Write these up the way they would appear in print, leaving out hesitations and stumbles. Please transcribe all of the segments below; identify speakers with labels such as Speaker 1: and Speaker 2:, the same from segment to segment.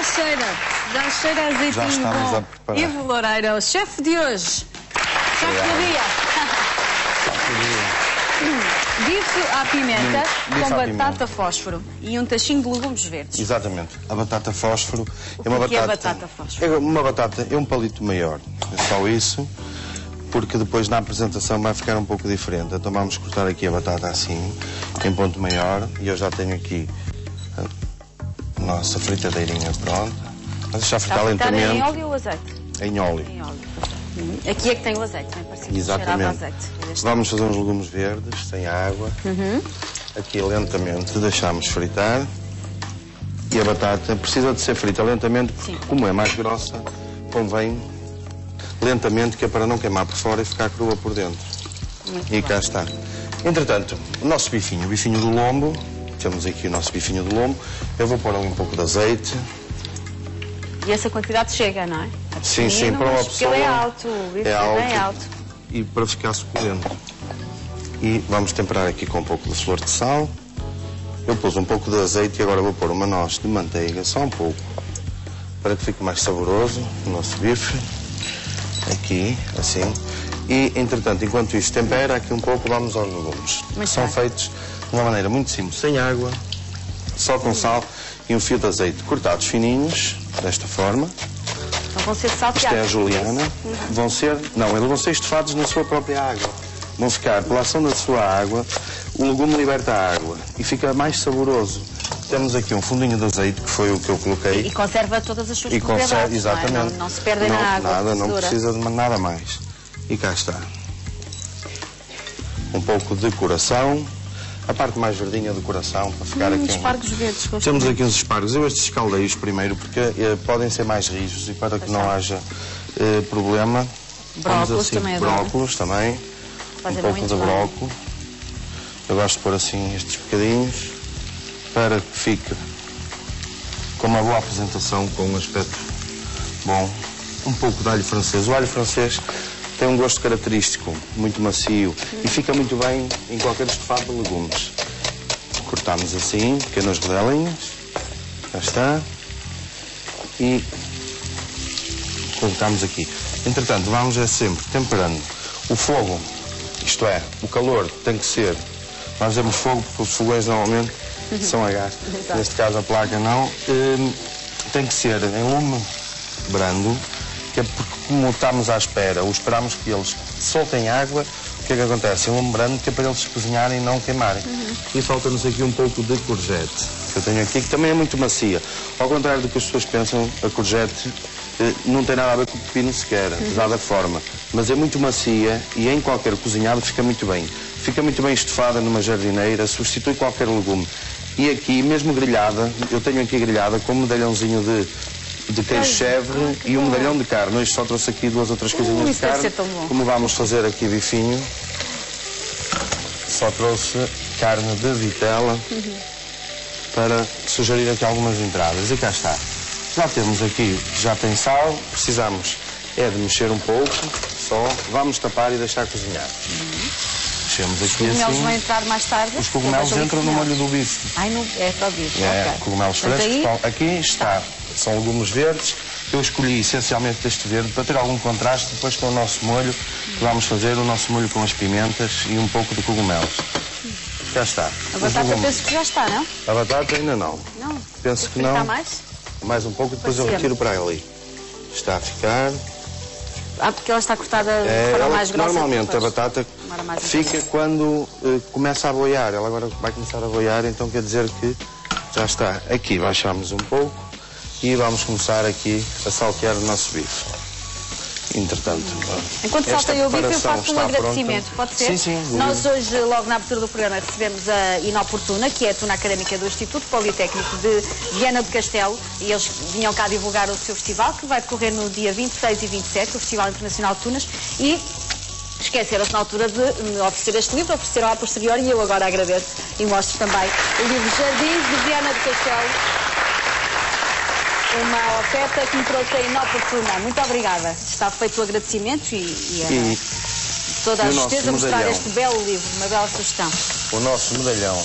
Speaker 1: Já cheira a azeitinho.
Speaker 2: Já estamos
Speaker 1: bom.
Speaker 2: a preparar.
Speaker 1: Ivo Loureiro, o chefe de hoje. Chefe do dia. Bife à pimenta
Speaker 2: Bife
Speaker 1: com
Speaker 2: à
Speaker 1: batata
Speaker 2: pimenta.
Speaker 1: fósforo e um tachinho de legumes verdes.
Speaker 2: Exatamente. A batata fósforo é uma
Speaker 1: que é
Speaker 2: batata...
Speaker 1: a batata fósforo?
Speaker 2: É uma batata, é um palito maior. É só isso, porque depois na apresentação vai ficar um pouco diferente. Então vamos cortar aqui a batata assim, em ponto maior. E eu já tenho aqui a nossa fritadeirinha pronta. Vamos deixar fritar lentamente.
Speaker 1: Em óleo ou azeite?
Speaker 2: Em óleo.
Speaker 1: Em óleo. Aqui é que tem o azeite, não é? Parece que cheirava a
Speaker 2: Exatamente.
Speaker 1: azeite.
Speaker 2: Vamos fazer uns legumes verdes, sem água. Aqui lentamente deixamos fritar. E a batata precisa de ser frita lentamente, porque como é mais grossa, convém lentamente, que é para não queimar por fora e ficar crua por dentro. E cá está. Entretanto, o nosso bifinho, o bifinho do lombo, temos aqui o nosso bifinho do lombo. Eu vou pôr ali um pouco de azeite.
Speaker 1: E essa quantidade chega, não é? É
Speaker 2: Sim,
Speaker 1: pequenino,
Speaker 2: para uma
Speaker 1: mas
Speaker 2: pessoa.
Speaker 1: Porque ele é alto, o bife é bem alto.
Speaker 2: E para ficar suculento. E vamos temperar aqui com um pouco de flor de sal. Eu pus um pouco de azeite e agora vou pôr uma noz de manteiga, só um pouco, para que fique mais saboroso o nosso bife. Aqui, assim. E, entretanto, enquanto isto tempera aqui um pouco, vamos aos legumes. Que são feitos de uma maneira muito simples, sem água, só com sal e um fio de azeite, cortados fininhos, desta forma.
Speaker 1: Então vão ser salteados.
Speaker 2: Isto é a juliana. Vão ser... Não, eles vão ser estofados na sua própria água. Vão ficar, pela ação da sua água, o legume liberta a água e fica mais saboroso. Temos aqui um fundinho de azeite, que foi o que eu coloquei.
Speaker 1: E conserva todas as suas
Speaker 2: E
Speaker 1: propriedades,
Speaker 2: conserva, exatamente.
Speaker 1: Não se perdem na água.
Speaker 2: Nada, não
Speaker 1: tesoura.
Speaker 2: precisa de nada mais. E cá está. Um pouco de coração. A parte mais verdinha do coração, para ficar aqui...
Speaker 1: Espargos verdes.
Speaker 2: Temos aqui uns espargos. Eu estes escaldei-os primeiro, porque podem ser mais rijos e para que não haja problema.
Speaker 1: Brócolos
Speaker 2: assim,
Speaker 1: também adoro.
Speaker 2: brócolos também.
Speaker 1: Fazem
Speaker 2: Um pouco
Speaker 1: muito
Speaker 2: de
Speaker 1: bem.
Speaker 2: brócolis. Eu gosto de pôr assim estes bocadinhos, para que fique com uma boa apresentação, com um aspecto bom. Um pouco de alho francês. O alho francês tem um gosto característico, muito macio, e fica muito bem em qualquer estofado de legumes. Cortamos assim, pequenas rodelinhas. Já está. E colocamos aqui. Entretanto, vamos sempre temperando o fogo, isto é, o calor tem que ser... Nós damos fogo porque os fogões normalmente são a gás. Neste caso a placa não. Tem que ser em lume brando, que é porque como estamos à espera, ou esperamos que eles soltem água, o que é que acontece? Em lume brando, que é para eles se cozinharem e não queimarem. E falta-nos aqui um pouco de courgette, que eu tenho aqui, que também é muito macia. Ao contrário do que as pessoas pensam, a courgette não tem nada a ver com o pepino sequer, apesar da forma. Mas é muito macia e em qualquer cozinhado fica muito bem. Fica muito bem estofada numa jardineira, substitui qualquer legume. E aqui, mesmo grelhada, eu tenho aqui grelhada com um medalhãozinho de queijo chèvre e um medalhão de carne. Hoje só trouxe aqui duas outras coisinhas de
Speaker 1: Isso deve
Speaker 2: carne.
Speaker 1: ser tão bom.
Speaker 2: Como vamos fazer aqui bifinho, só trouxe carne de vitela para sugerir aqui algumas entradas. E cá está. Já temos aqui, já tem sal, precisamos é de mexer um pouco, só, vamos tapar e deixar cozinhar. Mexemos aqui
Speaker 1: Os cogumelos
Speaker 2: assim.
Speaker 1: vão entrar mais tarde?
Speaker 2: Os cogumelos entram no molho do bife.
Speaker 1: Ai, é para o bife,
Speaker 2: É,
Speaker 1: ok.
Speaker 2: cogumelos
Speaker 1: Portanto,
Speaker 2: frescos.
Speaker 1: aí-
Speaker 2: Aqui está, são legumes verdes. Eu escolhi essencialmente este verde para ter algum contraste depois com o nosso molho, que vamos fazer o nosso molho com as pimentas e um pouco de cogumelos. Já está.
Speaker 1: A
Speaker 2: Os
Speaker 1: batata
Speaker 2: legumes.
Speaker 1: penso que já está, não?
Speaker 2: A batata ainda não.
Speaker 1: Não?
Speaker 2: Penso que
Speaker 1: Está
Speaker 2: não.
Speaker 1: mais?
Speaker 2: Mais um pouco, depois eu
Speaker 1: Parecia-me.
Speaker 2: retiro para ali. Está a ficar.
Speaker 1: Ah, porque ela está cortada de forma mais grossa.
Speaker 2: Normalmente a
Speaker 1: depois.
Speaker 2: batata
Speaker 1: Demora mais um
Speaker 2: fica quando começa a boiar. Ela agora vai começar a boiar, então quer dizer que já está. Aqui baixamos um pouco e vamos começar aqui a saltear o nosso bife. Entretanto,
Speaker 1: Enquanto
Speaker 2: esta
Speaker 1: salta o bife, eu
Speaker 2: preparação
Speaker 1: faço um
Speaker 2: está
Speaker 1: agradecimento,
Speaker 2: pronta.
Speaker 1: pode ser?
Speaker 2: Sim, sim.
Speaker 1: Nós hoje, logo na abertura do programa, recebemos a Inoportuna, que é a tuna académica do Instituto Politécnico de Viana do Castelo, e eles vinham cá divulgar o seu festival, que vai decorrer no dia 26 e 27, o Festival Internacional de Tunas, e esqueceram-se na altura de me oferecer este livro, ofereceram a posteriori, e eu agora agradeço e mostro também o livro Jardins de Viana do Castelo. Uma oferta que me trouxe a Inoportuna. Muito obrigada. Está feito o agradecimento e toda a
Speaker 2: e o nosso
Speaker 1: justeza mostrar
Speaker 2: medalhão?
Speaker 1: este belo livro, uma bela sugestão.
Speaker 2: O nosso medalhão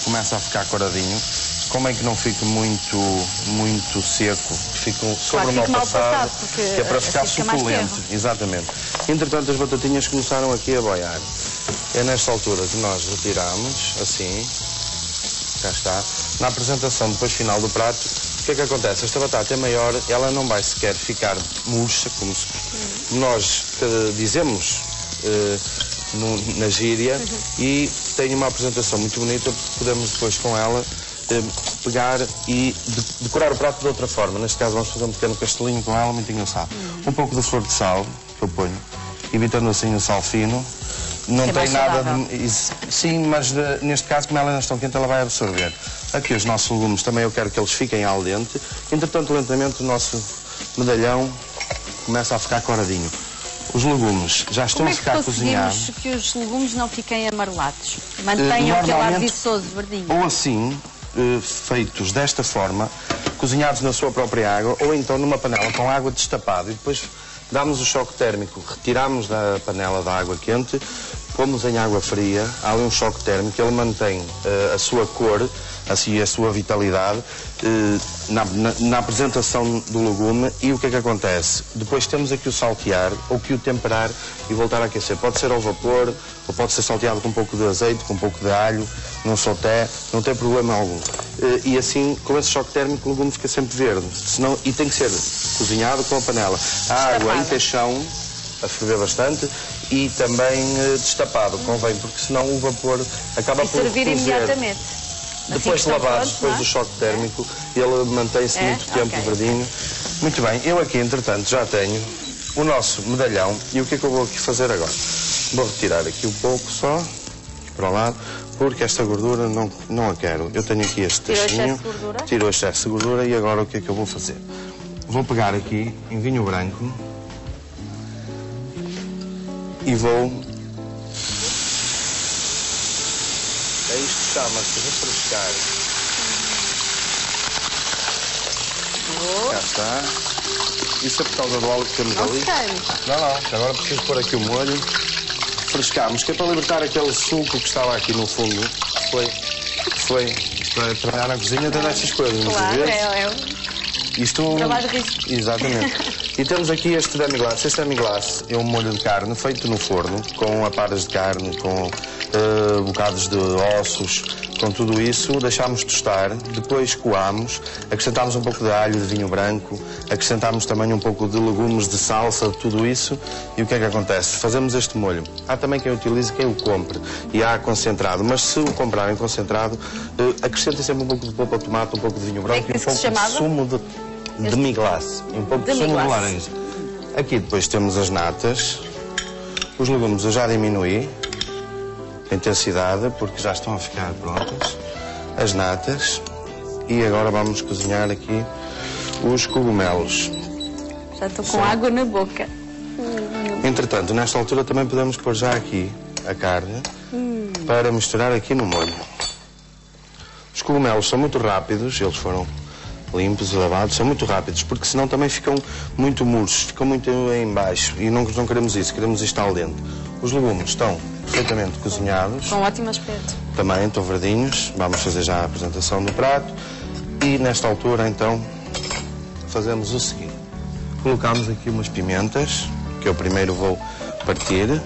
Speaker 2: começa a ficar couradinho. Como é que não fique muito seco, fica sobre
Speaker 1: claro,
Speaker 2: o mal passado,
Speaker 1: porque
Speaker 2: que é para ficar
Speaker 1: assim fica mais
Speaker 2: suculento.
Speaker 1: terro.
Speaker 2: Exatamente. Entretanto, as batatinhas começaram aqui a boiar. É nesta altura que nós retiramos, assim, cá está. Na apresentação, depois final do prato, o que é que acontece? Esta batata é maior, ela não vai sequer ficar murcha, como nós dizemos na gíria, e tem uma apresentação muito bonita, porque podemos depois com ela pegar e decorar o prato de outra forma. Neste caso vamos fazer um pequeno castelinho com ela, muito engraçado. Um pouco de flor de sal, que eu ponho, evitando assim o sal fino. Não tem nada de... Sim, mas neste caso, como ela ainda está quente, ela vai absorver. Aqui os nossos legumes, também eu quero que eles fiquem al dente. Entretanto, lentamente, o nosso medalhão começa a ficar coradinho. Os legumes já estão a ficar cozinhados.
Speaker 1: Como é que conseguimos que os legumes não fiquem amarelados? Mantenham aquele ar viçoso, verdinho.
Speaker 2: Ou assim, feitos desta forma, cozinhados na sua própria água, ou então numa panela com água destapada, e depois damos o choque térmico, retiramos da panela da água quente, pomos em água fria, há ali um choque térmico, ele mantém a sua cor, assim, a sua vitalidade na apresentação do legume. E o que é que acontece? Depois temos aqui o saltear, ou que o temperar e voltar a aquecer. Pode ser ao vapor, ou pode ser salteado com um pouco de azeite, com um pouco de alho, num sauté, não tem problema algum. E assim, com esse choque térmico, o legume fica sempre verde. Senão, e tem que ser cozinhado com a panela. A água em caixão, a ferver bastante, e também destapado, convém, porque senão o vapor acaba por
Speaker 1: servir imediatamente.
Speaker 2: Depois de lavados, depois do choque térmico, ele mantém-se muito tempo verdinho. Muito bem, eu aqui, entretanto, já tenho o nosso medalhão. E o que é que eu vou aqui fazer agora? Vou retirar aqui um pouco só, para o lado, porque esta gordura não a quero. Eu tenho aqui este tachinho, tiro o excesso de gordura, e agora o que é que eu vou fazer? Vou pegar aqui em vinho branco e vou... É isto que chama-se refrescar. Cá está. Isso é por causa do óleo que temos ali. Não. Agora preciso pôr aqui o molho. Refrescamos, que é para libertar aquele suco que estava aqui no fundo. Foi para trabalhar na cozinha até nestas coisas.
Speaker 1: Claro,
Speaker 2: isto...
Speaker 1: trabalho risco.
Speaker 2: Exatamente. E temos aqui este demi-glace. Este demi-glace é um molho de carne feito no forno, com aparas de carne, com bocados de ossos, com tudo isso. Deixámos tostar, depois coámos, acrescentámos um pouco de alho, de vinho branco, acrescentámos também um pouco de legumes, de salsa, tudo isso. E o que é que acontece? Fazemos este molho. Há também quem utilize, quem o compre, e há concentrado, mas se o comprarem concentrado, acrescentem sempre um pouco de polpa de tomate, um pouco de vinho branco e um pouco de sumo de demi-glace, um pouco de sumo de laranja. Aqui depois temos as natas. Os legumes eu já diminuí a intensidade, porque já estão a ficar prontas. As natas. E agora vamos cozinhar aqui os cogumelos.
Speaker 1: Já estou com água na boca.
Speaker 2: Entretanto, nesta altura também podemos pôr já aqui a carne para misturar aqui no molho. Os cogumelos são muito rápidos, eles foram limpos e lavados, são muito rápidos, porque senão também ficam muito murchos, ficam muito em baixo, e não queremos isso, queremos isto al dente. Os legumes estão perfeitamente cozinhados.
Speaker 1: Com ótimo aspecto. Também
Speaker 2: estão verdinhos. Vamos fazer já a apresentação do prato. E nesta altura, então, fazemos o seguinte. Colocamos aqui umas pimentas, que eu primeiro vou partir,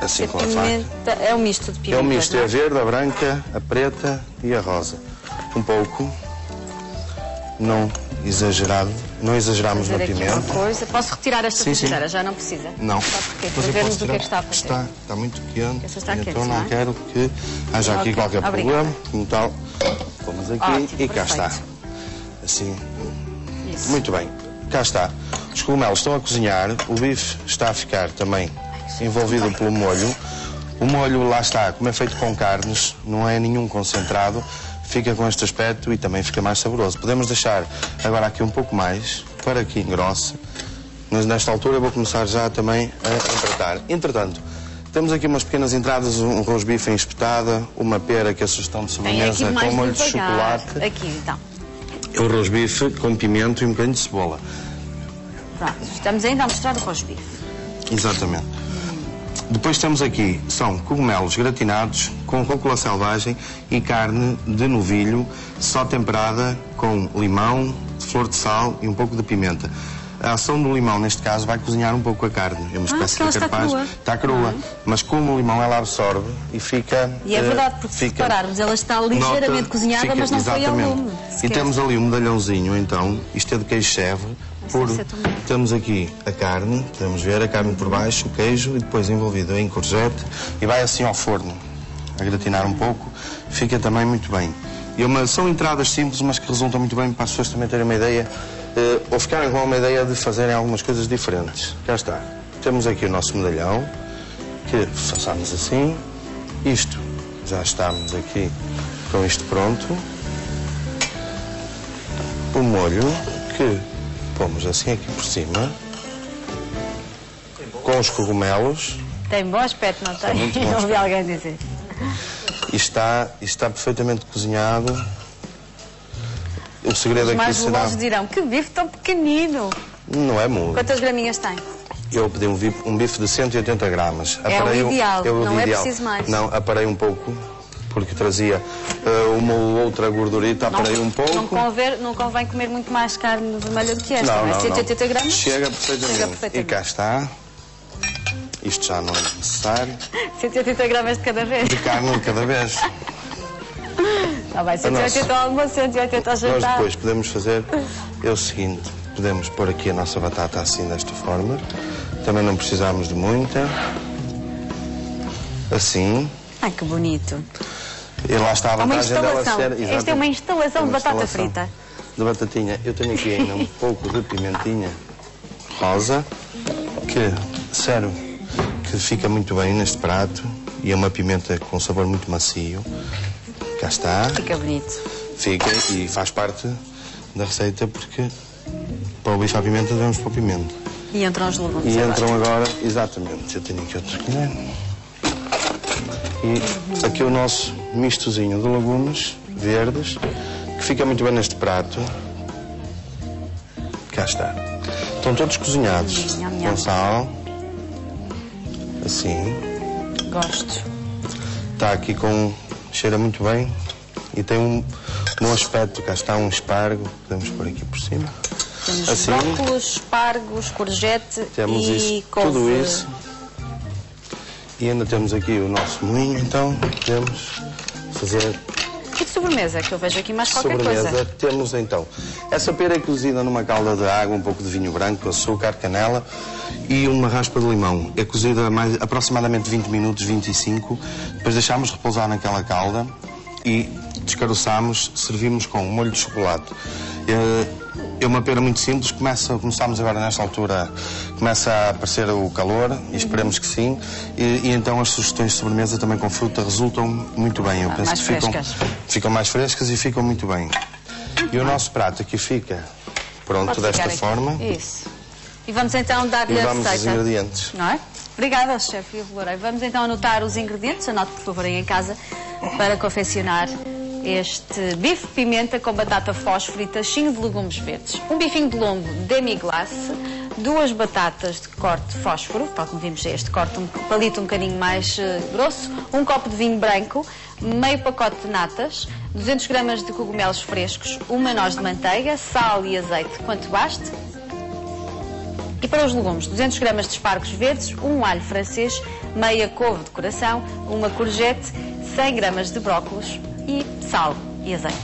Speaker 2: assim com a faca.
Speaker 1: É um misto de pimentas.
Speaker 2: É um misto, é a verde, a branca, a preta e a rosa. Um pouco. Não exageramos na pimenta.
Speaker 1: Posso retirar esta frigideira? Já não precisa?
Speaker 2: Não.
Speaker 1: Para vermos o que é que está a fazer.
Speaker 2: Está muito quente.
Speaker 1: Está quente,
Speaker 2: então não quero que haja aqui qualquer problema. Como tal, vamos aqui e cá está. Assim. Isso. Muito bem. Cá está. Os cogumelos estão a cozinhar. O bife está a ficar também envolvido pelo molho. O molho, lá está, como é feito com carnes, não é nenhum concentrado. Fica com este aspecto e também fica mais saboroso. Podemos deixar agora aqui um pouco mais para que engrosse. Mas nesta altura eu vou começar já também a empratar. Entretanto, temos aqui umas pequenas entradas, um rosbife em espetada, uma pera, que é a sugestão de sobremesa, com molho de chocolate.
Speaker 1: Aqui, então.
Speaker 2: O rosbife com pimento e um bocadinho de cebola.
Speaker 1: Pronto, estamos ainda a mostrar o rosbife.
Speaker 2: Exatamente. Depois temos aqui, são cogumelos gratinados com rúcula selvagem e carne de novilho, só temperada com limão, flor de sal e um pouco de pimenta. A ação do limão, neste caso, vai cozinhar um pouco a carne. É uma espécie de carpaz. Está crua. Mas como o limão ela absorve e fica...
Speaker 1: E é verdade, porque se repararmos, ela está ligeiramente cozinhada, mas não foi ao lume.
Speaker 2: E temos ali um medalhãozinho, então. Isto é de queijo chèvre. Temos aqui a carne, podemos ver a carne por baixo, o queijo, e depois envolvido em courgette. E vai assim ao forno, a gratinar um pouco. Fica também muito bem. São entradas simples, mas que resultam muito bem para as pessoas também terem uma ideia, ou ficarem com uma ideia de fazerem algumas coisas diferentes. Cá está. Temos aqui o nosso medalhão, que façamos assim. Isto, já estamos aqui com isto pronto. O molho, que pomos assim aqui por cima, com os cogumelos.
Speaker 1: Tem bom aspecto, não tem? Não ouvi alguém dizer.
Speaker 2: E está perfeitamente cozinhado. O segredo aqui será...
Speaker 1: Os mais gulosos dirão, que bife tão pequenino.
Speaker 2: Não é muito.
Speaker 1: Quantas graminhas tem?
Speaker 2: Eu pedi um bife de 180 gramas.
Speaker 1: É o ideal, não é preciso mais.
Speaker 2: Não, aparei um pouco, porque trazia uma ou outra gordurita, aparei um pouco.
Speaker 1: Não convém comer muito mais carne vermelha do que esta, não é? 180 gramas?
Speaker 2: Chega perfeitamente. E cá está. Isto já não é necessário.
Speaker 1: 180 gramas de cada vez?
Speaker 2: De carne de cada vez.
Speaker 1: Está bem, 180 ao almoço, 180 ao jantar.
Speaker 2: Nós depois podemos fazer o seguinte. Podemos pôr aqui a nossa batata assim, desta forma. Também não precisamos de muita. Assim.
Speaker 1: Ai, que bonito.
Speaker 2: E lá está a vantagem dela ser...
Speaker 1: Esta é uma instalação de batata frita.
Speaker 2: De batatinha. Eu tenho aqui ainda um pouco de pimentinha rosa, que, sério, que fica muito bem neste prato. E é uma pimenta com sabor muito macio. Cá está.
Speaker 1: Fica bonito.
Speaker 2: Fica e faz parte da receita, porque para o bife à pimenta devemos pôr pimenta.
Speaker 1: E entram os legumes.
Speaker 2: E entram agora, exatamente. Eu tenho aqui outra colher. E aqui o nosso mistozinho de legumes verdes, que fica muito bem neste prato. Cá está. Estão todos cozinhados com sal. Assim.
Speaker 1: Gosto.
Speaker 2: Está aqui com... cheira muito bem e tem um bom aspecto. Cá está um espargo, podemos pôr aqui por cima.
Speaker 1: Temos
Speaker 2: assim,
Speaker 1: brócolos, espargos, courgette e couve.
Speaker 2: Tudo isso. E ainda temos aqui o nosso moinho, então podemos fazer...
Speaker 1: E de sobremesa, que eu vejo aqui mais qualquer coisa.
Speaker 2: Temos então, essa pera é cozida numa calda de água, um pouco de vinho branco, açúcar, canela e uma raspa de limão. É cozida aproximadamente 20 minutos, 25. Depois deixamos repousar naquela calda e descaroçamos, servimos com um molho de chocolate. É uma pera muito simples, começamos agora nesta altura, começa a aparecer o calor, e esperemos que sim, e então as sugestões de sobremesa também com fruta resultam muito bem. Eu penso que ficam mais frescas e ficam muito bem. E o nosso prato aqui fica pronto desta forma.
Speaker 1: Isso. E vamos então dar-lhe a receita.
Speaker 2: Os ingredientes.
Speaker 1: Não é? Obrigada, chefe Ivo Loureiro. Vamos então anotar os ingredientes, anote por favor aí em casa, para confeccionar este bife de pimenta com batata fósforo e tachinho de legumes verdes. Um bifinho de lombo demi-glace, 2 batatas de corte fósforo, tal como vimos este corte, um palito um bocadinho mais grosso, um copo de vinho branco, meio pacote de natas, 200 gramas de cogumelos frescos, uma noz de manteiga, sal e azeite, quanto baste. E para os legumes, 200 gramas de espargos verdes, um alho francês, meia couve de coração, uma courgette, 100 gramas de brócolos e sal e azeite.